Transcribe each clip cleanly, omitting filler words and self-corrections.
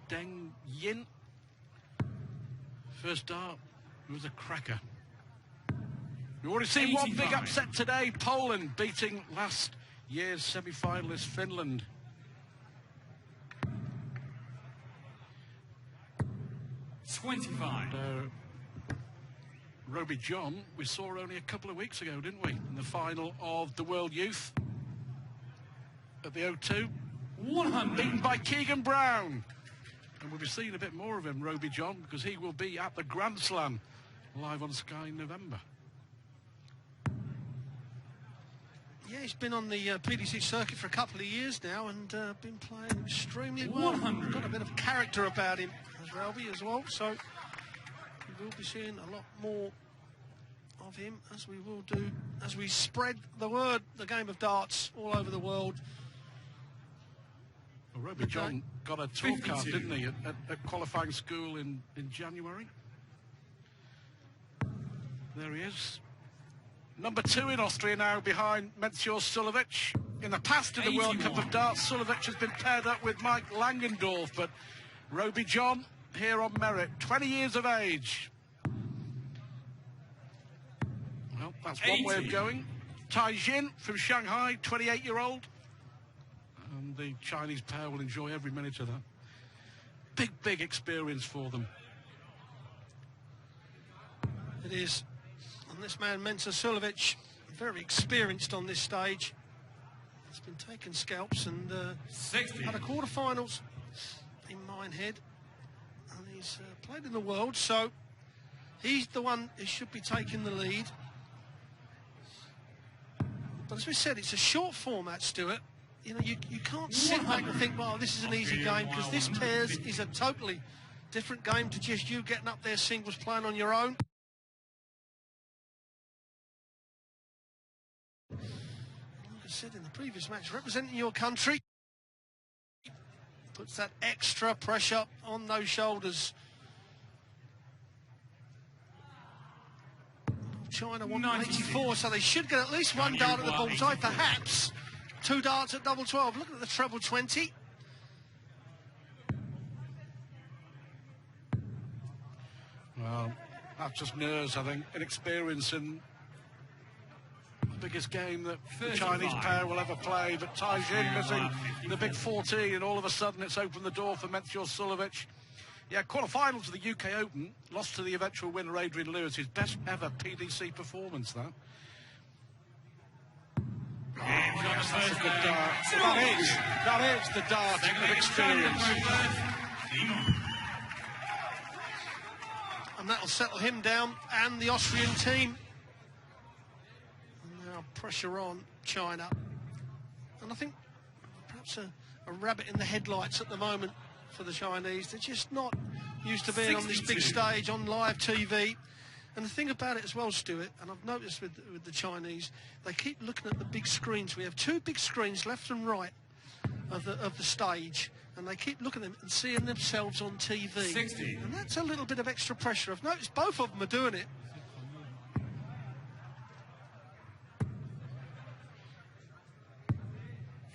Deng Yin. First dart was a cracker. We've already seen 85. One big upset today. Poland beating last year's semi-finalist Finland. Roby John, we saw only a couple of weeks ago, didn't we? In the final of the World Youth at the O2. 100. Beaten by Keegan Brown. And we'll be seeing a bit more of him, Roby John, because he will be at the Grand Slam live on Sky in November. Yeah, he's been on the PDC circuit for a couple of years now and been playing extremely well. 100. Got a bit of character about him as Roby as well, so we will be seeing a lot more of him, as we will do as we spread the word, the game of darts, all over the world. Well, Roby John got a 12 card, didn't he, at qualifying school in January. There he is. Number 2 in Austria now, behind Menzior Sulovic. In the past in the World Cup of Darts, Sulovic has been paired up with Mike Langendorf, but Roby John here on merit, 20 years of age. Well, that's one way of going. Tai Jin from Shanghai, 28-year-old. And the Chinese pair will enjoy every minute of that. Big experience for them. It is. And this man, Menzior Sulovic, very experienced on this stage. He's been taking scalps and had a quarterfinals in Minehead. And he's played in the world, so he's the one who should be taking the lead. But as we said, it's a short format, Stuart. You know, you can't sit back and think, well, this is an easy game, because this pairs is a totally different game to just you getting up there singles playing on your own. Like I said in the previous match, representing your country puts that extra pressure on those shoulders. China won 84, so they should get at least one dart at the bullseye, perhaps 2 darts at double 12. Look at the treble 20. Well, that's just nerves, I think, inexperience in the biggest game that the Chinese pair will ever play. But Tai Jin missing the big 14, and all of a sudden it's opened the door for Menzior Sulovic. Yeah, quarterfinals of the UK Open, lost to the eventual winner Adrian Lewis, his best ever PDC performance, that. That's a good dart. That is the dart of experience. And that'll settle him down and the Austrian team. And now pressure on China. And I think perhaps a rabbit in the headlights at the moment for the Chinese. They're just not used to being 62. On this big stage on live TV. And the thing about it as well, Stuart, and I've noticed with the Chinese, they keep looking at the big screens. We have 2 big screens left and right of the stage, and they keep looking at them and seeing themselves on TV. 60. And that's a little bit of extra pressure. I've noticed both of them are doing it.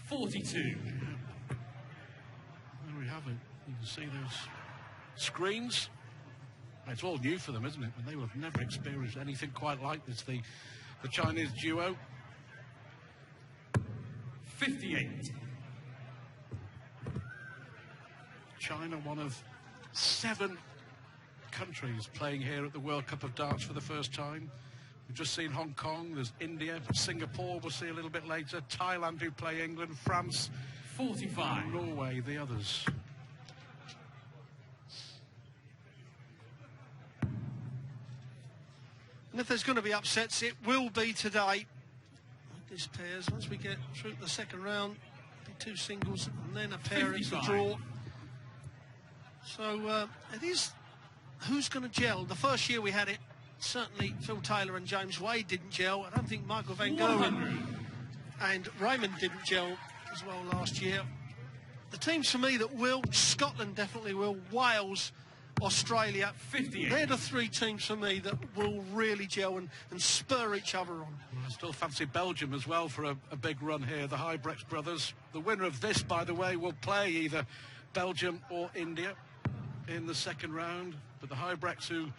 .42. There we have it. You can see those screens. It's all new for them, isn't it? And they will have never experienced anything quite like this, the Chinese duo. 58. China, one of 7 countries playing here at the World Cup of Darts for the first time. We've just seen Hong Kong, there's India, Singapore we'll see a little bit later, Thailand who play England, France, 45, Norway, the others. And if there's going to be upsets, it will be today. This pairs, once we get through the second round, be 2 singles and then a pair into the draw. So it is who's going to gel. The first year we had it, certainly Phil Taylor and James Wade didn't gel. I don't think Michael Van Gerwen and Raymond didn't gel as well last year. The teams for me that will, Scotland definitely will, Wales, Australia, 58. They're the 3 teams for me that will really gel and spur each other on. I still fancy Belgium as well for a big run here, the Hybrex brothers. The winner of this, by the way, will play either Belgium or India in the second round. But the Highbrecks who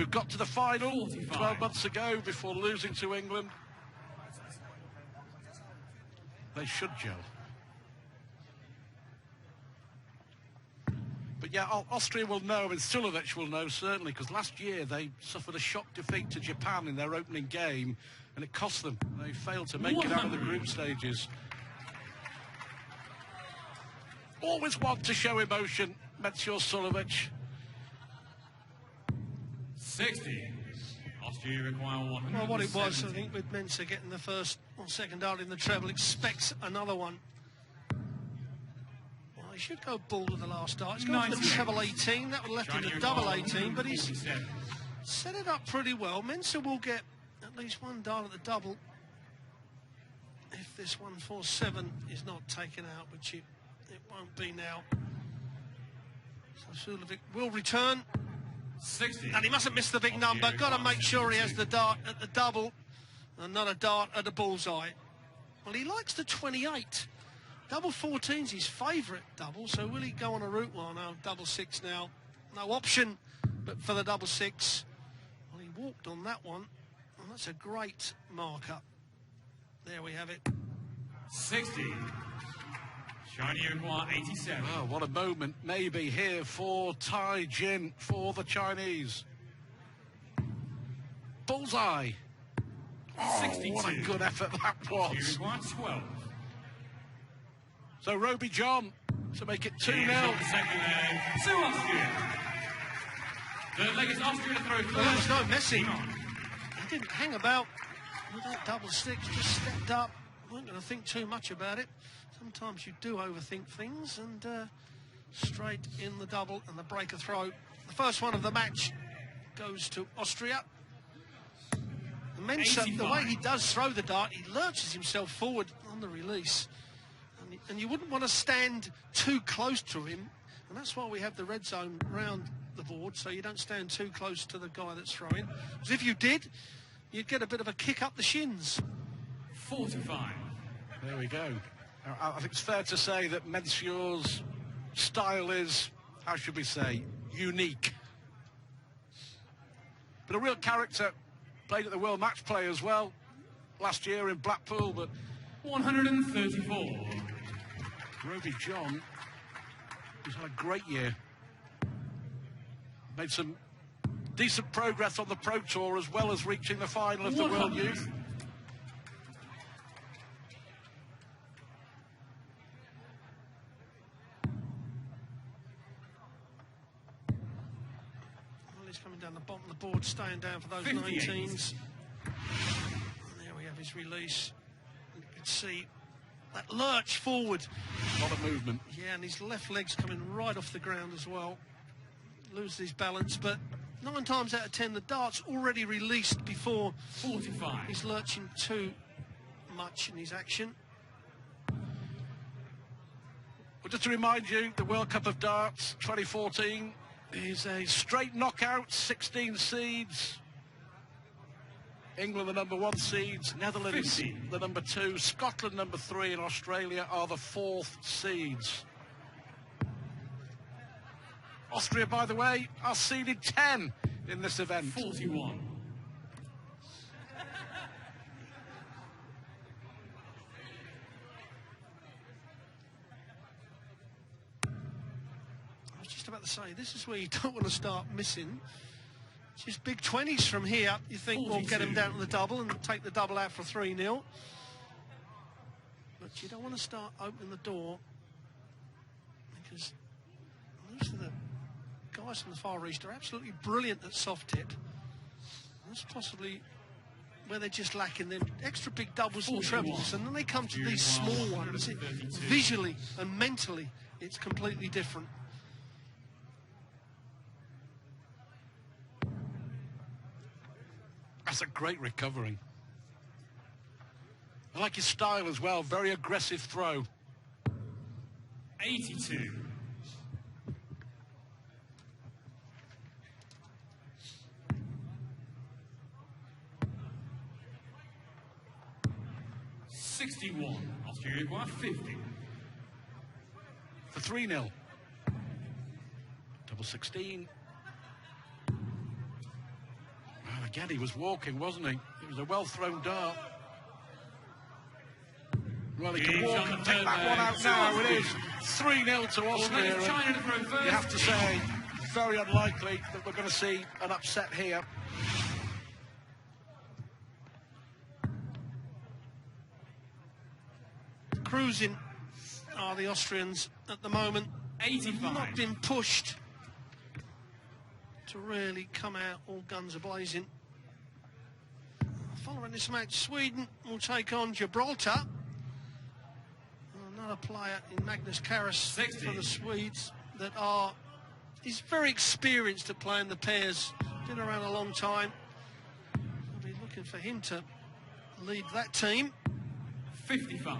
got to the final 45. 12 months ago before losing to England, they should gel. But yeah, Austria will know, and Silovic will know certainly, because last year they suffered a shock defeat to Japan in their opening game, and it cost them. They failed to make it out of the group stages. Always want to show emotion, Mensur Silovic. 60. Austria require 170. Well, what it was, I think, with Mensah getting the first or second dart in the treble, expects another one. Well, he should go ball with the last dart. He's gone for the treble 18. That would have left him the double 18, but he's set it up pretty well. Mensah will get at least one dart at the double if this 147 is not taken out, which it won't be now. So Silovic will return. 60. And he mustn't miss the big number. Got to make sure he has the dart at the double and not a dart at the bullseye. Well, he likes the 28. Double 14's his favourite double, so will he go on a route? Well, no, double 6 now. No option, but for the double 6. Well, he walked on that one, and that's a great marker. There we have it. 60. Chinese require 87. Oh, what a moment maybe here for Tai Jin, for the Chinese. Bullseye. Oh, 62. what a good effort that was. Chinese require 12. So Roby John to make it 2-0. The second leg to Austria. Third leg is Austria to throw first. Well, there was no messing. He didn't hang about with that double 6, just stepped up. Weren't going to think too much about it. Sometimes you do overthink things, and straight in the double and the breaker throw. The first one of the match goes to Austria. Mensah, the way he does throw the dart, he lurches himself forward on the release. And you wouldn't want to stand too close to him, and that's why we have the red zone round the board, so you don't stand too close to the guy that's throwing. Because if you did, you'd get a bit of a kick up the shins. 45. There we go. I think it's fair to say that Mensur's style is, how should we say, unique. But a real character. Played at the World Match Play as well last year in Blackpool, but 134. Roby John has had a great year. Made some decent progress on the Pro Tour as well as reaching the final of the World Youth. Coming down the bottom of the board, staying down for those 58. 19s. And there we have his release. You can see that lurch forward. A lot of movement. Yeah, and his left leg's coming right off the ground as well. Loses his balance, but 9 times out of 10, the dart's already released before 45. he's lurching too much in his action. Well, just to remind you, the World Cup of Darts 2014 is a straight knockout, 16 seeds. England the number 1 seeds, Netherlands 50. the number 2, Scotland number 3, and Australia are the 4th seeds. Austria, by the way, are seeded 10 in this event. 41. About to say, this is where you don't want to start missing. Just big 20s from here. You think, 42. we'll get him down to the double and take the double out for 3-0. But you don't want to start opening the door, because these are the guys from the Far East are absolutely brilliant at soft hit. That's possibly where they're just lacking them extra big doubles and trebles, and then they come to these small ones. Visually and mentally, it's completely different. That's a great recovery. I like his style as well, very aggressive throw. 82. Austria require 50. For 3-0. treble 16. Well, again, he was walking, wasn't he? It was a well-thrown dart. Well, he can walk and take that one out now. It is 3-0 to Austria. You have to say, very unlikely that we're going to see an upset here. Cruising are the Austrians at the moment. 85. Not been pushed to really come out all guns a-blazing. Following this match, Sweden will take on Gibraltar. Another player in Magnus Karas for the Swedes he's very experienced at playing the pairs. Been around a long time. I'll be looking for him to lead that team. 55.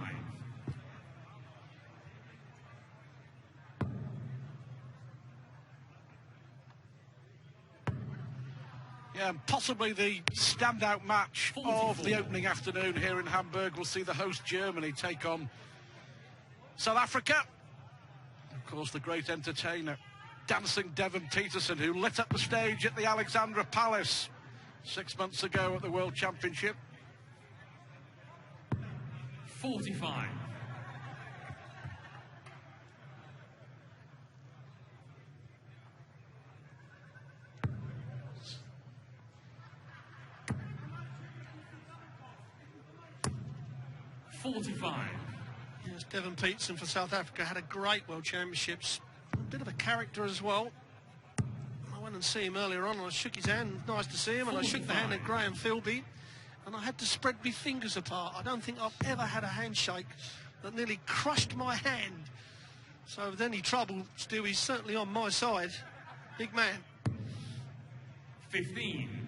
Yeah, and possibly the standout match 44. of the opening afternoon here in Hamburg. We'll see the host Germany take on South Africa. Of course, the great entertainer, dancing Devon Peterson, who lit up the stage at the Alexandra Palace 6 months ago at the World Championship. 45. Yes, Devon Peterson for South Africa had a great World Championships. A bit of a character as well. I went and see him earlier on and I shook his hand. Nice to see him. And I shook the hand of Graham Philby. And I had to spread my fingers apart. I don't think I've ever had a handshake that nearly crushed my hand. So with any trouble, Stu, he's certainly on my side. Big man. 15.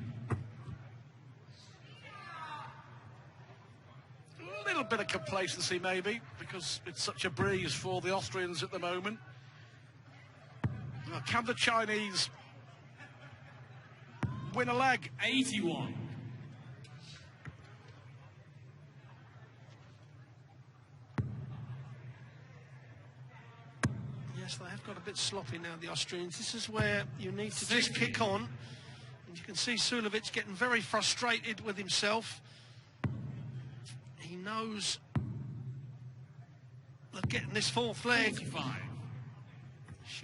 A little bit of complacency maybe, because it's such a breeze for the Austrians at the moment. Well, can the Chinese win a leg? 81. Yes, they have got a bit sloppy now, the Austrians. This is where you need to just kick on. And you can see Sulevic getting very frustrated with himself. He knows that getting this fourth leg 45.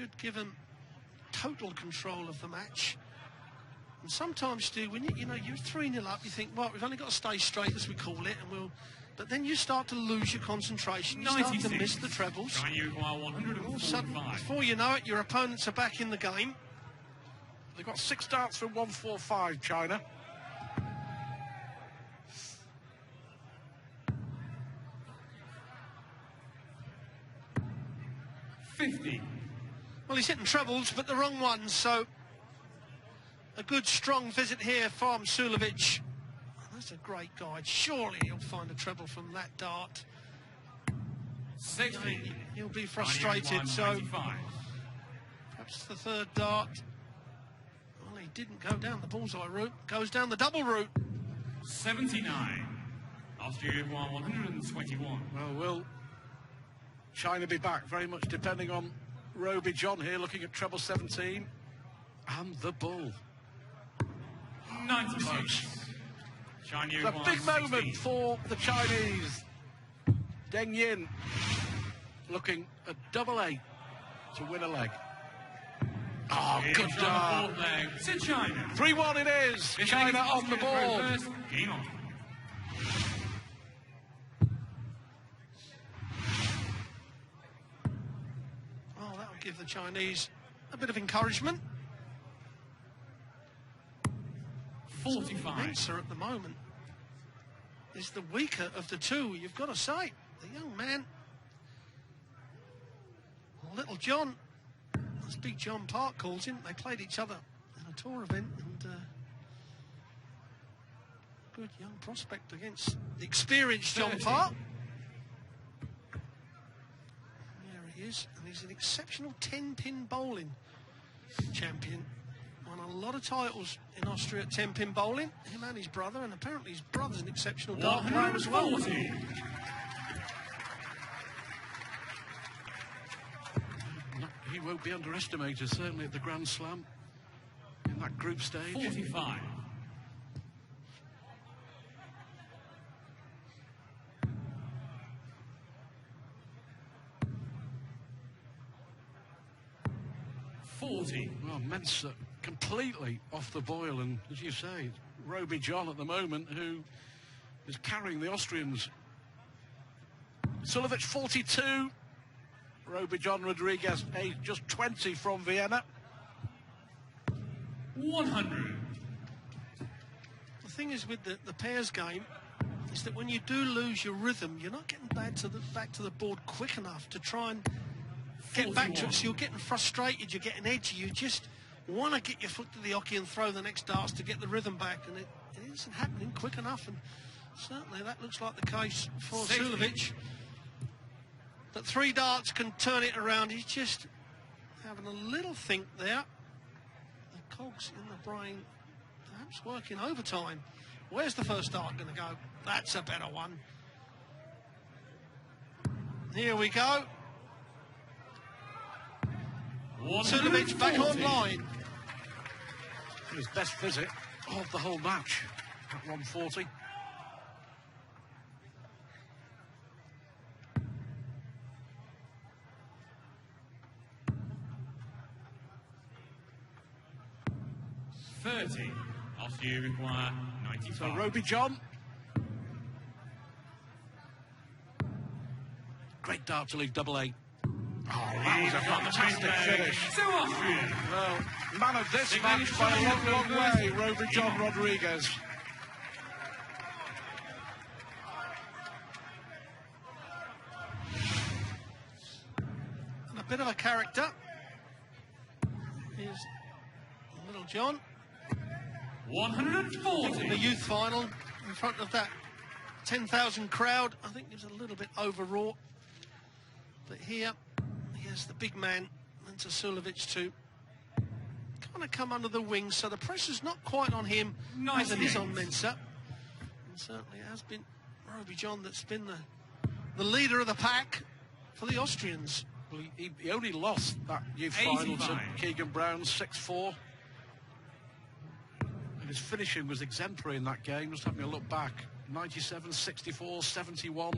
should give him total control of the match. And sometimes, Stu, when you're 3-0 up, you think, well, we've only got to stay straight, as we call it, and we'll. But then you start to lose your concentration. You start to miss the trebles. All of a sudden, before you know it, your opponents are back in the game. They've got 6 darts from 145, China. Well, he's hitting trebles, but the wrong ones, so a good, strong visit here from Sulevic. That's a great guide. Surely he'll find a treble from that dart. 60. He'll be frustrated, so perhaps the third dart. Well, he didn't go down the bullseye route, goes down the double route. 79. Austria 121. Well, will China be back? Very much depending on Roby John here, looking at treble 17 and the bull. 96. It's a big moment for the Chinese. Deng Yin looking at double 8 to win a leg. Oh, good dart. To China. 3-1 it is. China on the board. Game on. Oh, that'll give the Chinese a bit of encouragement. 45. Mensah at the moment is the weaker of the two, you've got to say. The young man, Little John, as Big John Park calls him, they played each other in a tour event, and good young prospect against the experienced John Park. There he is, and he's an exceptional 10-pin bowling champion. Won a lot of titles in Austria at 10-pin bowling, him and his brother, and apparently his brother's an exceptional dart player as well. 140. he won't be underestimated, certainly at the Grand Slam in that group stage. 45. Well, Mensah completely off the boil, and as you say, Roby John at the moment, who is carrying the Austrians. Sulovic 42, Roby John Rodriguez, age just 20 from Vienna. 100. The thing is with the pairs game is that when you do lose your rhythm, you're not getting back to the board quick enough to try and get back to it. So you're getting frustrated, you're getting edgy, you just want to get your foot to the hockey and throw the next darts to get the rhythm back, and it isn't happening quick enough, and certainly that looks like the case for Sulovic. But 3 darts can turn it around. He's just having a little think there. The cogs in the brain perhaps working overtime. Where's the first dart going to go? That's a better one. Here we go. Sulovic back online. His best visit of the whole match at 140. After you require 95. So Roby John. Great dart to leave double A. Oh, that was a fantastic finish. To Austria. Well, man of this match by a long, long way, Roby John Rodriguez. And a bit of a character. Here's little John. 140. The youth final in front of that 10,000 crowd. I think he was a little bit overwrought. But here, he has the big man, Mensah Sulovic, to kind of come under the wing. So the pressure's not quite on him as it is on Mensah. And certainly it has been Roby John that's been the leader of the pack for the Austrians. Well, he only lost that youth final to Keegan Brown, 6-4. And his finishing was exemplary in that game. Just having a look back. 97, 64, 71.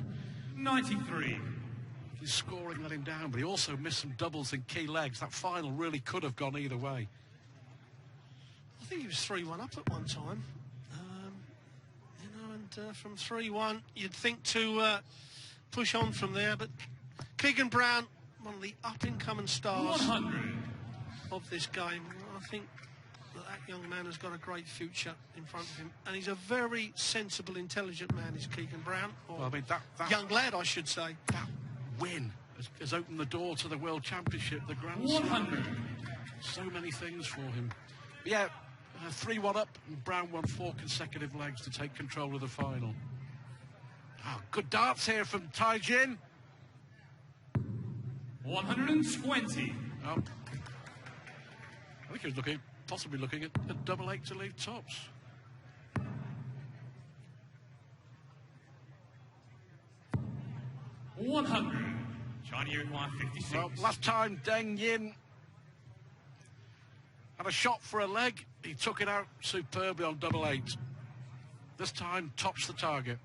93. His scoring let him down, but he also missed some doubles in key legs. That final really could have gone either way. I think he was 3-1 up at one time. And from 3-1, you'd think to push on from there, but Keegan Brown, one of the up-and-coming stars 100. of this game. I think that young man has got a great future in front of him, and he's a very sensible, intelligent man, is Keegan Brown. Or well, I mean, that young lad, I should say. That win has opened the door to the World Championship, the Grand Slam. 100. So many things for him. But yeah, 3-1 up, and Brown won 4 consecutive legs to take control of the final. Oh, good darts here from Tai Jin. 120. I think he was possibly looking at double 8 to leave tops. China you require 56. Well, last time Deng Yin had a shot for a leg, he took it out superbly on double 8. This time tops the target.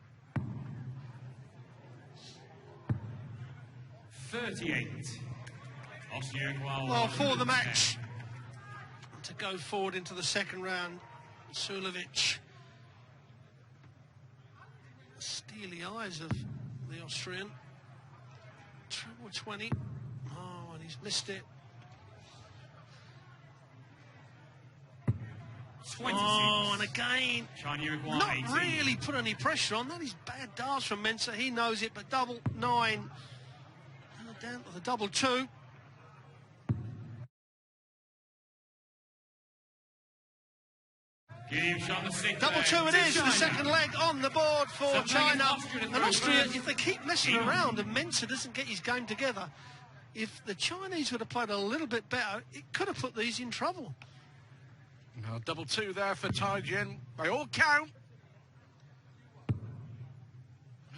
38. Austria require Well, for the match to go forward into the second round, Sulovic. Steely eyes of the Austrian. Treble 20. Oh, and he's missed it. 26. Oh, and again, China you require not 18. really put any pressure on. That is bad darts from Mensah. He knows it, but double 9. Down to the double 2. Double 2 it is, the second leg on the board for China. And Austria, if they keep messing around and Mensah doesn't get his game together, if the Chinese would have played a little bit better, it could have put these in trouble. Now, double 2 there for Tai Jin. They all count.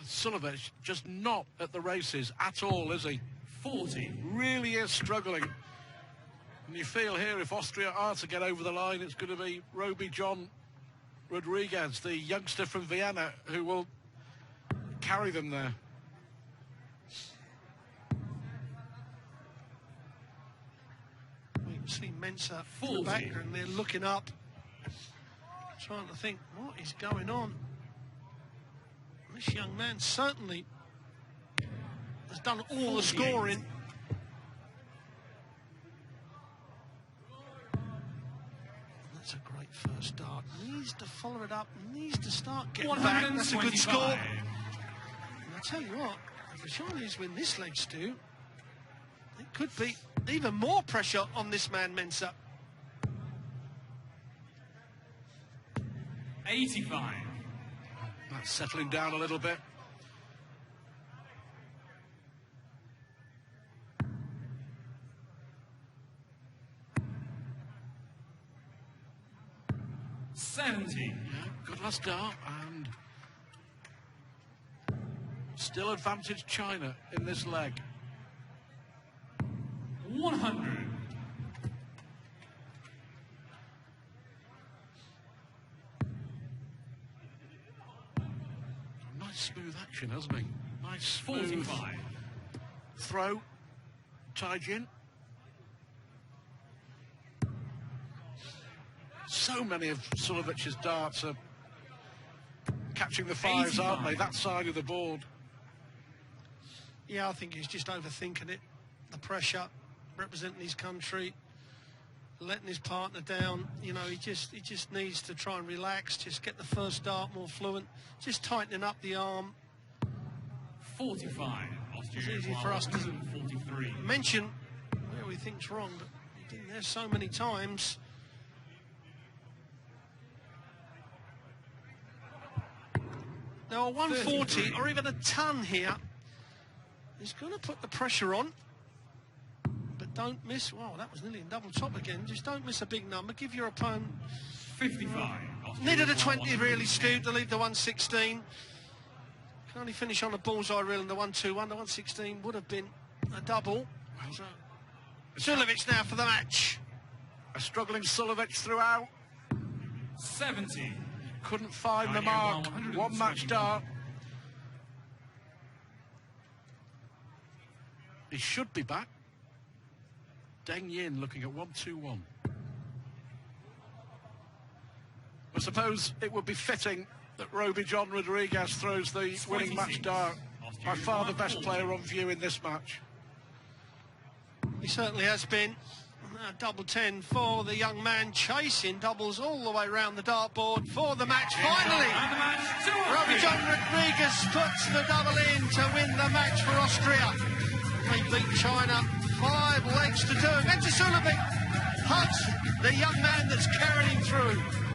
Sulovic just not at the races at all, is he? 40. Really is struggling And you feel here, if Austria are to get over the line, it's going to be Roby John Rodriguez, the youngster from Vienna, who will carry them there. We can see Mensah in the background there looking up, trying to think what is going on. This young man certainly has done all the scoring. That's a great first start. Needs to follow it up, needs to start getting back. That's a good score. And I tell you what, if the Chinese win this leg, Stu, it could be even more pressure on this man, Mensah. 85. That's settling down a little bit. Yeah, good last start, and still advantage China in this leg. 100. Nice smooth action, hasn't he? Nice smooth 45. throw. Taijin. So many of Sulovic's darts are catching the fires, 85. aren't they? That side of the board. Yeah, I think he's just overthinking it. The pressure, representing his country, letting his partner down. You know, he just needs to try and relax, just get the first dart more fluent, just tightening up the arm. 45. It's easy for us to 43. mention where we think's wrong, but he's been there so many times. Now, a 140 or even a ton here is going to put the pressure on. But don't miss. Wow, that was nearly in double top again. Just don't miss a big number. Give your opponent 55. needed a 20 really, Stu, to lead the 116. Can only finish on a bullseye reel in the 121. The 116 would have been a double. So, Sulovic now for the match. A struggling Sulovic throughout. 70. Couldn't find the mark. One match dart. He should be back. Deng Yin looking at 1-2-1. I suppose it would be fitting that Roby John Rodriguez throws the winning match dart. By far the best player on view in this match. He certainly has been. Double 10 for the young man, chasing doubles all the way around the dartboard for the match. Finally, Roby John Rodriguez puts the double in to win the match for Austria. They beat China 5 legs to 2. Mensah Sulovic hugs the young man that's carried him through.